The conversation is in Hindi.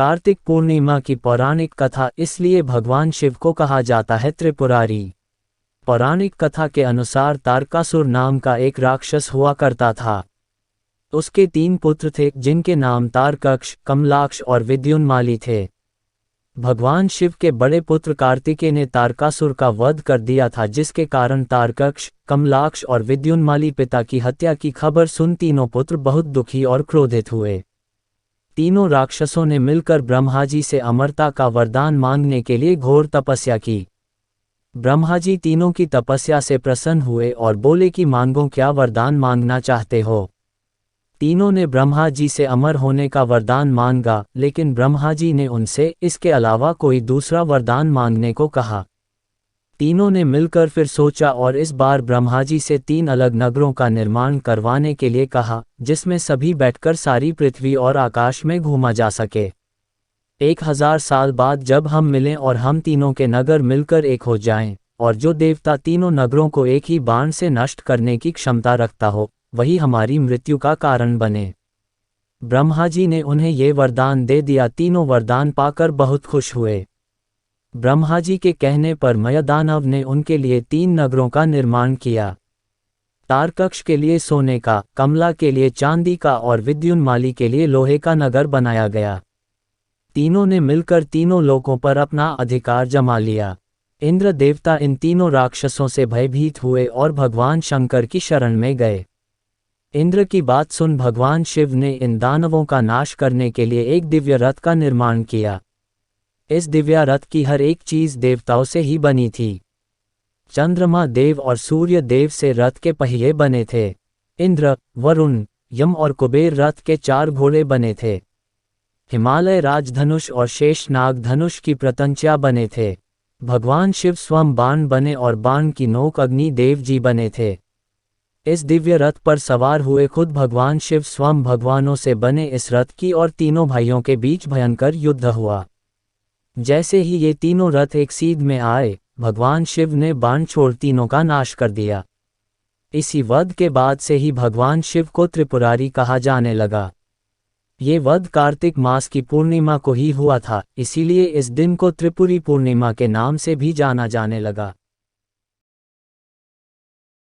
कार्तिक पूर्णिमा की पौराणिक कथा। इसलिए भगवान शिव को कहा जाता है त्रिपुरारी। पौराणिक कथा के अनुसार तारकासुर नाम का एक राक्षस हुआ करता था। उसके 3 पुत्र थे जिनके नाम तारकक्ष, कमलाक्ष और विद्युन्माली थे। भगवान शिव के बड़े पुत्र कार्तिकेय ने तारकासुर का वध कर दिया था, जिसके कारण तारकक्ष, कमलाक्ष और विद्युन्माली पिता की हत्या की खबर सुन तीनों पुत्र बहुत दुखी और क्रोधित हुए। तीनों राक्षसों ने मिलकर ब्रह्मा जी से अमरता का वरदान मांगने के लिए घोर तपस्या की। ब्रह्मा जी तीनों की तपस्या से प्रसन्न हुए और बोले कि मांगो, क्या वरदान मांगना चाहते हो। तीनों ने ब्रह्मा जी से अमर होने का वरदान मांगा, लेकिन ब्रह्मा जी ने उनसे इसके अलावा कोई दूसरा वरदान मांगने को कहा। तीनों ने मिलकर फिर सोचा और इस बार ब्रह्मा जी से 3 अलग नगरों का निर्माण करवाने के लिए कहा, जिसमें सभी बैठकर सारी पृथ्वी और आकाश में घूमा जा सके। 1000 साल बाद जब हम मिलें और हम तीनों के नगर मिलकर एक हो जाएं, और जो देवता तीनों नगरों को एक ही बाण से नष्ट करने की क्षमता रखता हो, वही हमारी मृत्यु का कारण बने। ब्रह्मा जी ने उन्हें ये वरदान दे दिया। तीनों वरदान पाकर बहुत खुश हुए। ब्रह्मा जी के कहने पर मयदानव ने उनके लिए 3 नगरों का निर्माण किया। तारकक्ष के लिए सोने का, कमला के लिए चांदी का और विद्युन्माली के लिए लोहे का नगर बनाया गया। तीनों ने मिलकर तीनों लोकों पर अपना अधिकार जमा लिया। इंद्र देवता इन तीनों राक्षसों से भयभीत हुए और भगवान शंकर की शरण में गए। इंद्र की बात सुन भगवान शिव ने इन दानवों का नाश करने के लिए एक दिव्य रथ का निर्माण किया। इस दिव्य रथ की हर एक चीज देवताओं से ही बनी थी। चंद्रमा देव और सूर्य देव से रथ के पहिए बने थे। इंद्र, वरुण, यम और कुबेर रथ के 4 घोड़े बने थे। हिमालय राजधनुष और शेषनाग धनुष की प्रतंचा बने थे। भगवान शिव स्वयं बाण बने और बाण की नोक अग्नि देव जी बने थे। इस दिव्य रथ पर सवार हुए खुद भगवान शिव स्वयं भगवानों से बने इस रथ की और तीनों भाइयों के बीच भयंकर युद्ध हुआ। जैसे ही ये तीनों रथ एक सीध में आए, भगवान शिव ने बाण छोड़ तीनों का नाश कर दिया। इसी वध के बाद से ही भगवान शिव को त्रिपुरारी कहा जाने लगा। ये वध कार्तिक मास की पूर्णिमा को ही हुआ था, इसीलिए इस दिन को त्रिपुरी पूर्णिमा के नाम से भी जाना जाने लगा।